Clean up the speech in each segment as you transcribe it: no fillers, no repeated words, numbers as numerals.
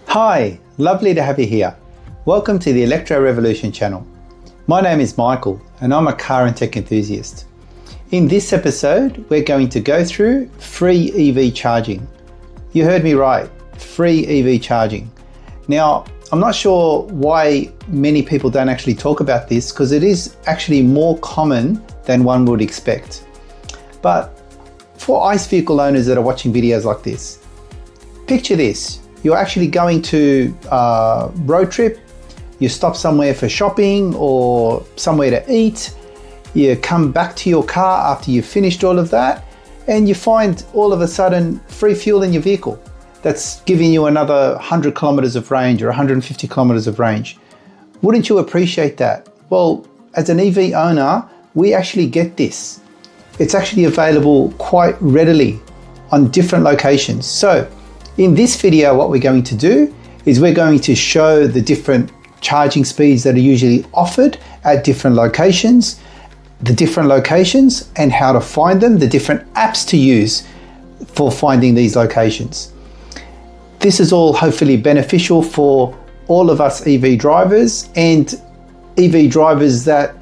Hi, lovely to have you here. Welcome to the Electro Revolution channel. My name is Michael and I'm a car and tech enthusiast. In this episode, we're going to go through free EV charging. You heard me right, free EV charging. Now, I'm not sure why many people don't actually talk about this because it is actually more common than one would expect. But for ICE vehicle owners that are watching videos like this, picture this. You're actually going to a road trip, you stop somewhere for shopping or somewhere to eat, you come back to your car after you've finished all of that, and you find all of a sudden free fuel in your vehicle. That's giving you another 100 kilometers of range or 150 kilometers of range. Wouldn't you appreciate that? Well, as an EV owner, we actually get this. It's actually available quite readily on different locations. So in this video, what we're going to do is we're going to show the different charging speeds that are usually offered at different locations, and how to find them, the different apps to use for finding these locations. This is all hopefully beneficial for all of us EV drivers and EV drivers that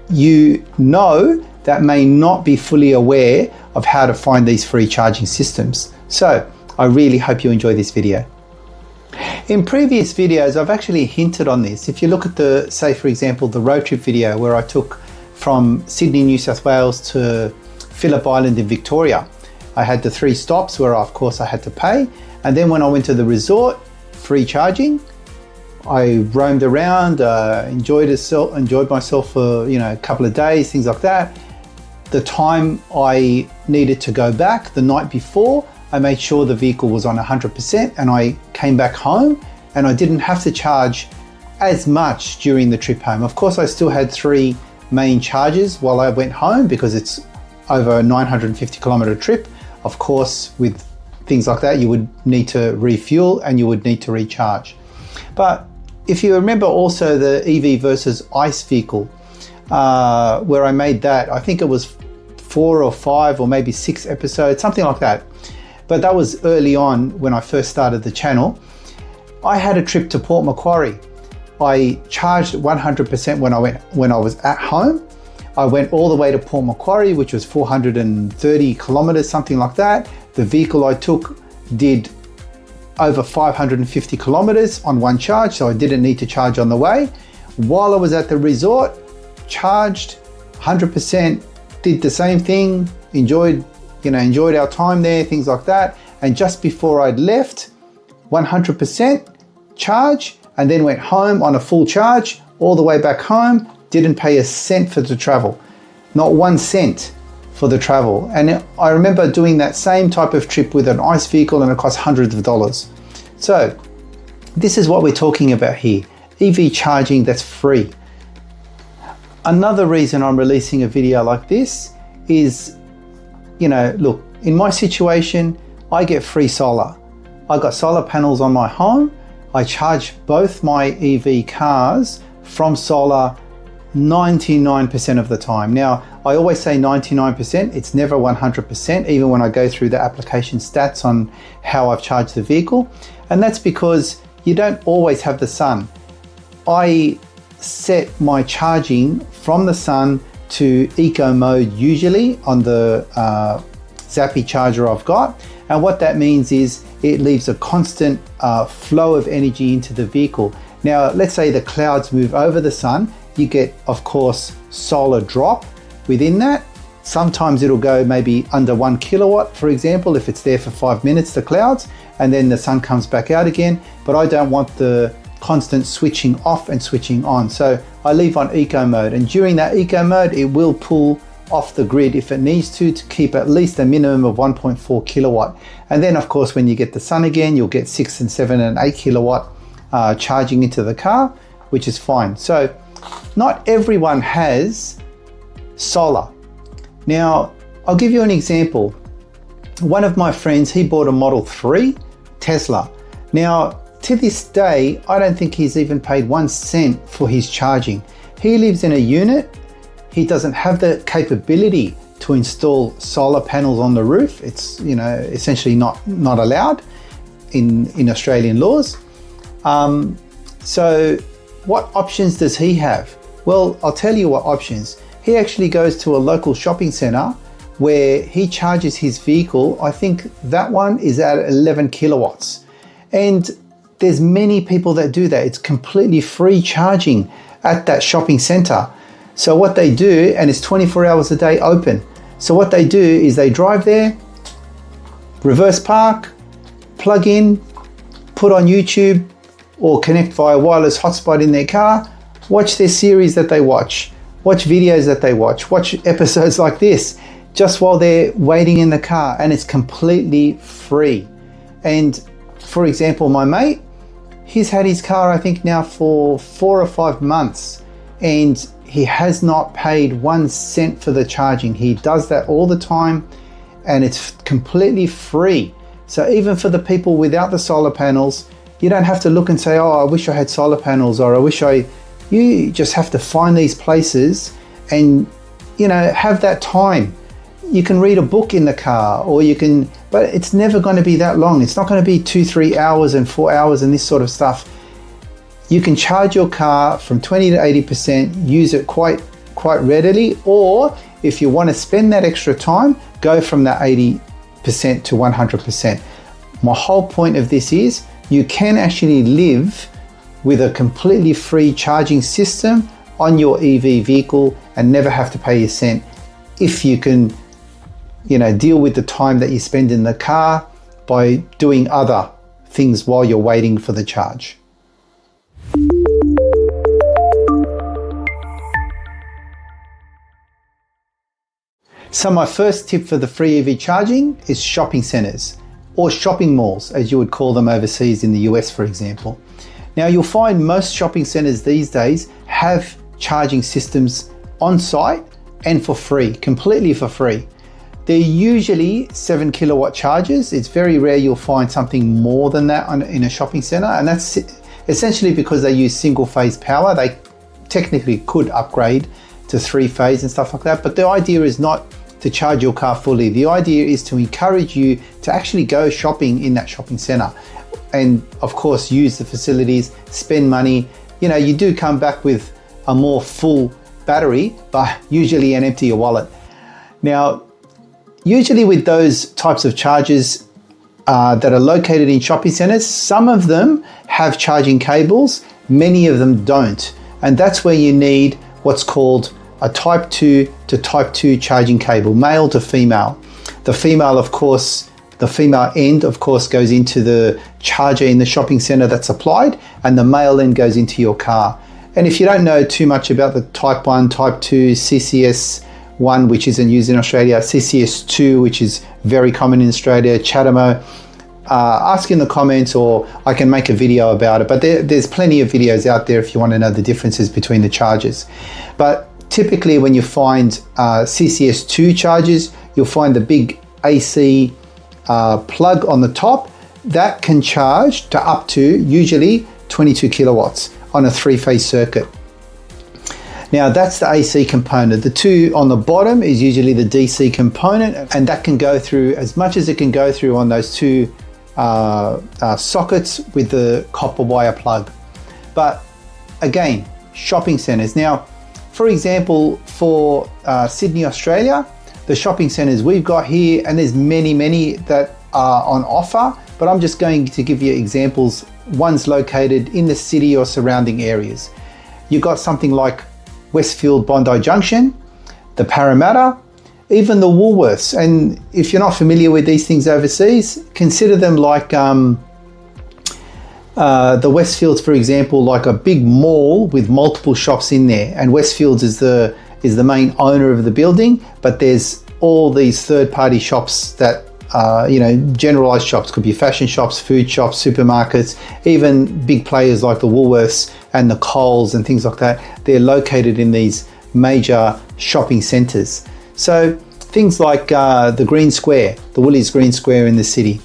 you know that may not be fully aware of how to find these free charging systems. So I really hope you enjoy this video. In previous videos, I've actually hinted on this. If you look at the, say for example, the road trip video where I took from Sydney, New South Wales to Phillip Island in Victoria, I had the 3 stops where of course I had to pay. And then when I went to the resort, free charging. I roamed around, enjoyed myself for a couple of days, things like that. The time I needed to go back, the night before, I made sure the vehicle was on 100% and I came back home and I didn't have to charge as much during the trip home. Of course, I still had 3 main charges while I went home because it's over a 950 kilometer trip. Of course, with things like that, you would need to refuel and you would need to recharge. But if you remember also the EV versus ICE vehicle, where I made that, I think it was 4 or 5 or maybe 6 episodes, something like that. But that was early on when I first started the channel. I had a trip to Port Macquarie. I charged 100% when I was at home. I went all the way to Port Macquarie, which was 430 kilometers, something like that. The vehicle I took did over 550 kilometers on one charge, so I didn't need to charge on the way. While I was at the resort, charged 100%, did the same thing, enjoyed our time there, things like that. And just before I'd left, 100% charge, and then went home on a full charge, all the way back home, didn't pay a cent for the travel, not 1 cent for the travel. And I remember doing that same type of trip with an ICE vehicle and it cost hundreds of dollars. So this is what we're talking about here, EV charging that's free. Another reason I'm releasing a video like this is, look, in my situation, I get free solar. I got solar panels on my home. I charge both my EV cars from solar 99% of the time. Now, I always say 99%, it's never 100%, even when I go through the application stats on how I've charged the vehicle. And that's because you don't always have the sun. I set my charging from the sun to eco mode usually on the Zappy charger I've got. And what that means is it leaves a constant flow of energy into the vehicle. Now, let's say the clouds move over the sun, you get, of course, solar drop within that. Sometimes it'll go maybe under 1 kilowatt, for example, if it's there for 5 minutes, the clouds, and then the sun comes back out again. But I don't want the constant switching off and switching on. So I leave on eco mode, and during that eco mode, it will pull off the grid if it needs to keep at least a minimum of 1.4 kilowatt. And then of course, when you get the sun again, you'll get 6 and 7 and 8 kilowatt charging into the car, which is fine. So not everyone has solar. Now, I'll give you an example. One of my friends, he bought a Model 3 Tesla. Now, to this day, I don't think he's even paid 1 cent for his charging. He lives in a unit. He doesn't have the capability to install solar panels on the roof. It's essentially not allowed in Australian laws. So what options does he have? Well, I'll tell you what options. He actually goes to a local shopping centre where he charges his vehicle. I think that one is at 11 kilowatts. And there's many people that do that. It's completely free charging at that shopping centre. So what they do, and it's 24 hours a day open. So what they do is they drive there, reverse park, plug in, put on YouTube, or connect via wireless hotspot in their car, watch their series that they watch videos that they watch episodes like this, just while they're waiting in the car, and it's completely free. And for example, my mate, he's had his car, I think now for 4 or 5 months, and he has not paid 1 cent for the charging. He does that all the time, and it's completely free. So even for the people without the solar panels, you don't have to look and say, oh, I wish I had solar panels, or you just have to find these places and, have that time. You can read a book in the car, but it's never going to be that long. It's not going to be 2-3 hours and 4 hours and this sort of stuff. You can charge your car from 20 to 80%, use it quite readily, or if you want to spend that extra time, go from that 80% to 100%. My whole point of this is you can actually live with a completely free charging system on your EV vehicle and never have to pay a cent if you can, deal with the time that you spend in the car by doing other things while you're waiting for the charge. So my first tip for the free EV charging is shopping centres, or shopping malls as you would call them overseas in the US, for example. Now you'll find most shopping centres these days have charging systems on site and for free, completely for free. They're usually 7 kilowatt chargers. It's very rare you'll find something more than that in a shopping centre, and that's essentially because they use single phase power. They technically could upgrade to 3-phase and stuff like that, but the idea is not to charge your car fully. The idea is to encourage you to actually go shopping in that shopping centre, and of course use the facilities, spend money. You do come back with a more full battery, but usually and empty your wallet. Now, usually with those types of chargers that are located in shopping centres, some of them have charging cables, many of them don't. And that's where you need what's called a type 2 to type 2 charging cable, male to female. The female end, of course, goes into the charger in the shopping centre that's applied, and the male end goes into your car. And if you don't know too much about the type 1, type 2, CCS1, which isn't used in Australia, CCS2, which is very common in Australia, CHAdeMO, ask in the comments, or I can make a video about it. But there's plenty of videos out there if you want to know the differences between the chargers. But typically when you find CCS2 chargers, you'll find the big AC plug on the top that can charge to up to usually 22 kilowatts on a 3-phase circuit. Now that's the AC component. The two on the bottom is usually the DC component, and that can go through as much as it can go through on those two sockets with the copper wire plug. But again, shopping centres. Now, for example, for Sydney, Australia, the shopping centres we've got here, and there's many that are on offer, but I'm just going to give you examples, ones located in the city or surrounding areas. You've got something like Westfield, Bondi Junction, the Parramatta, even the Woolworths. And if you're not familiar with these things overseas, consider them like the Westfields, for example, like a big mall with multiple shops in there. And Westfields is the main owner of the building, but there's all these third-party shops that generalized shops, could be fashion shops, food shops, supermarkets, even big players like the Woolworths and the Coles and things like that. They're located in these major shopping centres. So things like the Green Square, the Woolies Green Square in the city,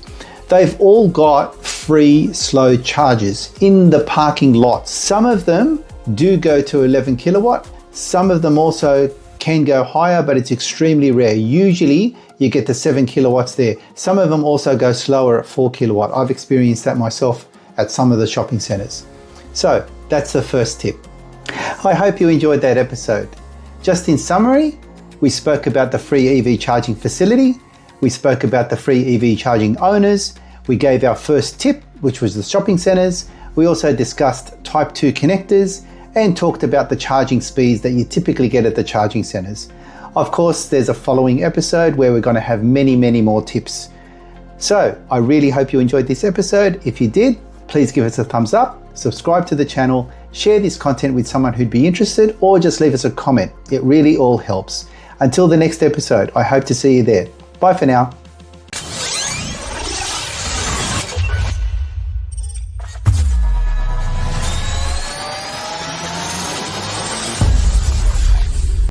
they've all got free slow chargers in the parking lots. Some of them do go to 11 kilowatt. Some of them also can go higher, but it's extremely rare. Usually you get the 7 kilowatts there. Some of them also go slower at 4 kilowatt. I've experienced that myself at some of the shopping centres. So that's the first tip. I hope you enjoyed that episode. Just in summary, we spoke about the free EV charging facility, we spoke about the free EV charging owners, we gave our first tip, which was the shopping centres, we also discussed Type 2 connectors and talked about the charging speeds that you typically get at the charging centres. Of course, there's a following episode where we're going to have many more tips. So I really hope you enjoyed this episode. If you did, please give us a thumbs up, subscribe to the channel, share this content with someone who'd be interested, or just leave us a comment. It really all helps. Until the next episode, I hope to see you there. Bye for now.